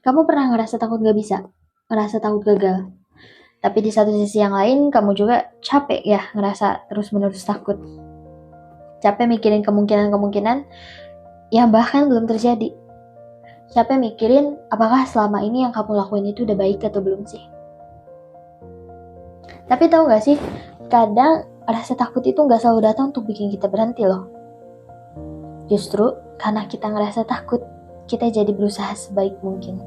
Kamu pernah ngerasa takut gak bisa? Ngerasa takut gagal? Tapi di satu sisi yang lain, kamu juga capek ya ngerasa terus-menerus takut. Capek mikirin kemungkinan-kemungkinan yang bahkan belum terjadi. Capek mikirin apakah selama ini yang kamu lakuin itu udah baik atau belum sih. Tapi tahu gak sih, kadang rasa takut itu gak selalu datang untuk bikin kita berhenti loh. Justru karena kita ngerasa takut, kita jadi berusaha sebaik mungkin.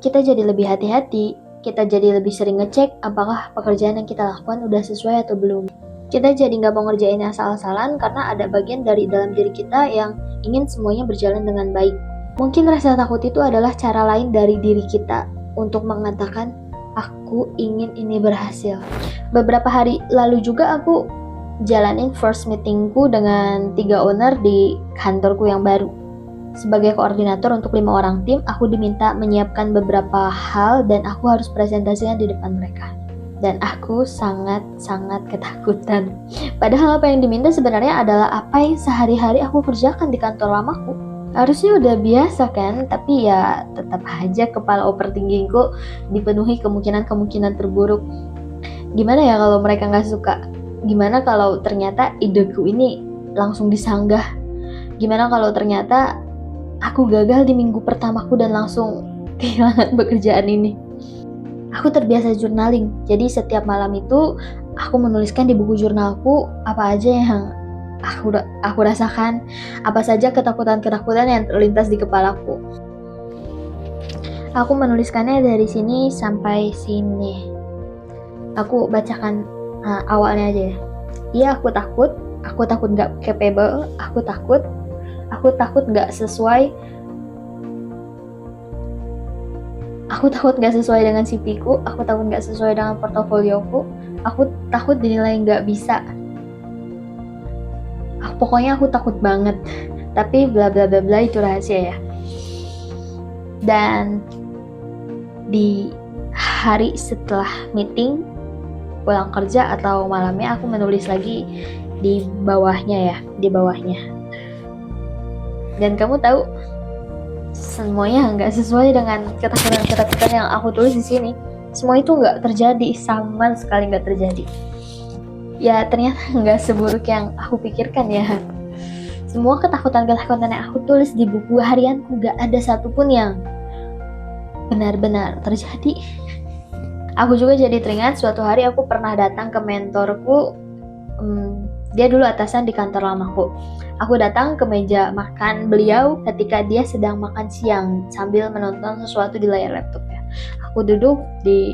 Kita jadi lebih hati-hati, kita jadi lebih sering ngecek apakah pekerjaan yang kita lakukan udah sesuai atau belum. Kita jadi gak mau ngerjain asal-asalan karena ada bagian dari dalam diri kita yang ingin semuanya berjalan dengan baik. Mungkin rasa takut itu adalah cara lain dari diri kita untuk mengatakan, aku ingin ini berhasil. Beberapa hari lalu juga aku jalanin first meetingku dengan 3 owner di kantorku yang baru. Sebagai koordinator untuk 5 orang tim, aku diminta menyiapkan beberapa hal dan aku harus presentasinya di depan mereka. Dan aku sangat-sangat ketakutan. Padahal apa yang diminta sebenarnya adalah apa yang sehari-hari aku kerjakan di kantor lamaku. Harusnya udah biasa kan, tapi ya tetap aja kepala overthinkingku dipenuhi kemungkinan-kemungkinan terburuk. Gimana ya kalau mereka gak suka? Gimana kalau ternyata ideku ini langsung disanggah? Gimana kalau ternyata aku gagal di minggu pertamaku dan langsung kehilangan pekerjaan ini? Aku terbiasa journaling, jadi setiap malam itu aku menuliskan di buku jurnalku apa aja yang aku rasakan, apa saja ketakutan-ketakutan yang terlintas di kepalaku. Aku menuliskannya dari sini sampai sini. Aku bacakan awalnya aja ya. Iya, aku takut gak capable, aku takut gak sesuai, aku takut gak sesuai dengan CV-ku, aku takut gak sesuai dengan portofolioku, aku takut dinilai gak bisa. Pokoknya aku takut banget, tapi bla bla bla bla itu rahasia ya. Dan di hari setelah meeting, pulang kerja atau malamnya aku menulis lagi di bawahnya. Dan kamu tahu, semuanya nggak sesuai dengan ketakutan-ketakutan yang aku tulis di sini. Semua itu nggak terjadi, sama sekali nggak terjadi. Ya ternyata nggak seburuk yang aku pikirkan ya. Semua ketakutan-ketakutan yang aku tulis di buku harianku nggak ada satupun yang benar-benar terjadi. Aku juga jadi teringat suatu hari aku pernah datang ke mentorku. Dia dulu atasan di kantor lamaku. Aku datang ke meja makan beliau ketika dia sedang makan siang sambil menonton sesuatu di layar laptopnya. Aku duduk di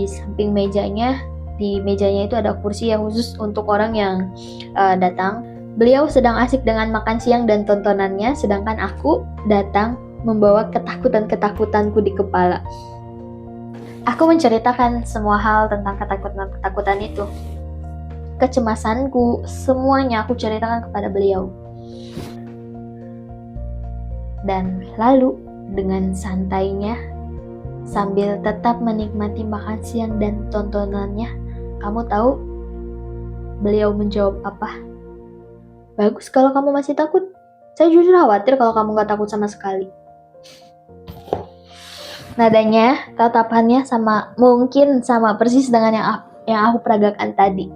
samping mejanya. Di mejanya itu ada kursi yang khusus untuk orang yang datang. Beliau sedang asik dengan makan siang dan tontonannya, sedangkan aku datang membawa ketakutan-ketakutanku di kepala. Aku menceritakan semua hal tentang ketakutan-ketakutan itu. Kecemasanku, semuanya aku ceritakan kepada beliau. Dan lalu dengan santainya, sambil tetap menikmati makan siang dan tontonannya, kamu tahu beliau menjawab apa? Bagus kalau kamu masih takut. Saya jujur khawatir kalau kamu gak takut sama sekali. Nadanya, tatapannya mungkin sama persis dengan yang aku peragakan tadi.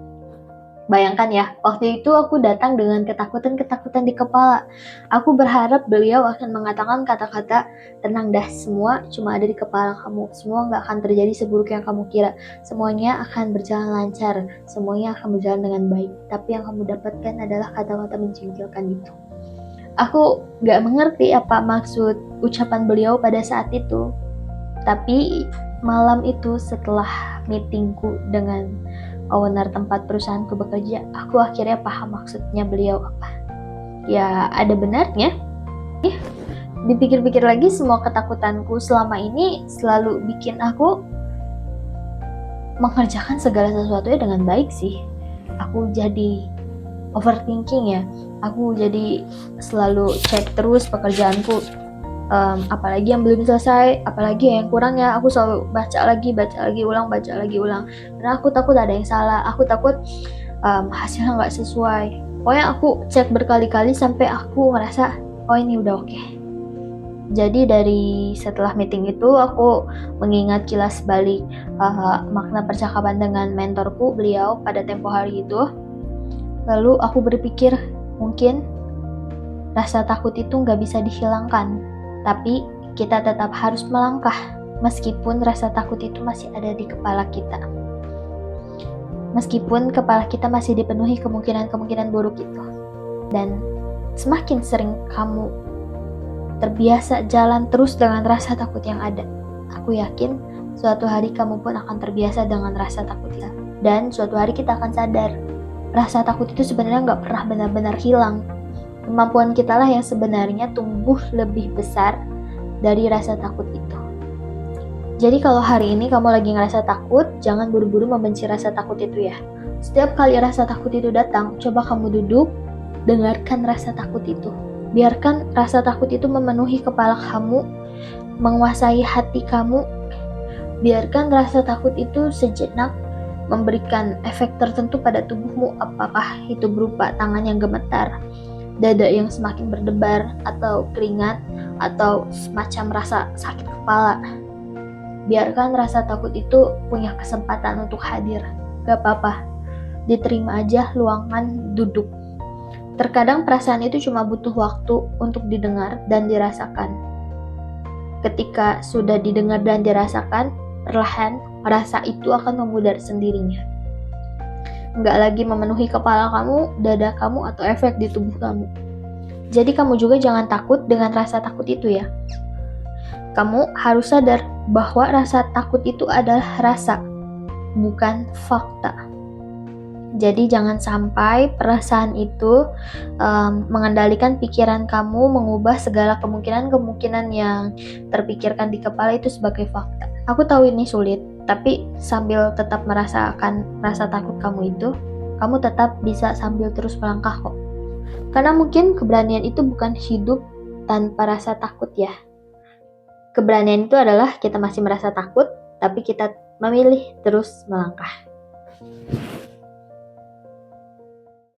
Bayangkan ya, waktu itu aku datang dengan ketakutan-ketakutan di kepala. Aku berharap beliau akan mengatakan kata-kata, tenang dah, semua cuma ada di kepala kamu. Semua gak akan terjadi seburuk yang kamu kira. Semuanya akan berjalan lancar. Semuanya akan berjalan dengan baik. Tapi yang kamu dapatkan adalah kata-kata menjengkelkan itu. Aku gak mengerti apa maksud ucapan beliau pada saat itu. Tapi malam itu setelah meetingku dengan owner tempat perusahaanku bekerja, aku akhirnya paham maksudnya beliau apa. Ya ada benarnya. Dipikir-pikir lagi, semua ketakutanku selama ini selalu bikin aku mengerjakan segala sesuatunya dengan baik sih. Aku jadi overthinking ya. Aku jadi selalu cek terus pekerjaanku. Apalagi yang belum selesai, apalagi yang kurang ya, aku selalu baca lagi ulang. Karena aku takut ada yang salah, aku takut hasilnya nggak sesuai. Pokoknya aku cek berkali-kali sampai aku ngerasa, oh ini udah oke. Jadi dari setelah meeting itu aku mengingat kilas balik makna percakapan dengan mentorku, beliau pada tempo hari itu. Lalu aku berpikir mungkin rasa takut itu nggak bisa dihilangkan, tapi kita tetap harus melangkah meskipun rasa takut itu masih ada di kepala kita. Meskipun kepala kita masih dipenuhi kemungkinan-kemungkinan buruk itu. Dan semakin sering kamu terbiasa jalan terus dengan rasa takut yang ada, aku yakin suatu hari kamu pun akan terbiasa dengan rasa takut itu. Dan suatu hari kita akan sadar, rasa takut itu sebenarnya nggak pernah benar-benar hilang. Kemampuan kita lah yang sebenarnya tumbuh lebih besar dari rasa takut itu. Jadi kalau hari ini kamu lagi ngerasa takut, jangan buru-buru membenci rasa takut itu ya. Setiap kali rasa takut itu datang, coba kamu duduk, dengarkan rasa takut itu. Biarkan rasa takut itu memenuhi kepala kamu, menguasai hati kamu. Biarkan rasa takut itu sejenak memberikan efek tertentu pada tubuhmu, apakah itu berupa tangan yang gemetar, dada yang semakin berdebar, atau keringat, atau semacam rasa sakit kepala. Biarkan rasa takut itu punya kesempatan untuk hadir. Gak apa-apa, diterima aja, luangkan, duduk. Terkadang perasaan itu cuma butuh waktu untuk didengar dan dirasakan. Ketika sudah didengar dan dirasakan, perlahan rasa itu akan memudar sendirinya. Nggak lagi memenuhi kepala kamu, dada kamu, atau efek di tubuh kamu. Jadi kamu juga jangan takut dengan rasa takut itu ya. Kamu harus sadar bahwa rasa takut itu adalah rasa, bukan fakta. Jadi jangan sampai perasaan itu mengendalikan pikiran kamu, mengubah segala kemungkinan-kemungkinan yang terpikirkan di kepala itu sebagai fakta. Aku tahu ini sulit, tapi sambil tetap merasakan rasa takut kamu itu, kamu tetap bisa sambil terus melangkah kok. Karena mungkin keberanian itu bukan hidup tanpa rasa takut ya. Keberanian itu adalah kita masih merasa takut, tapi kita memilih terus melangkah.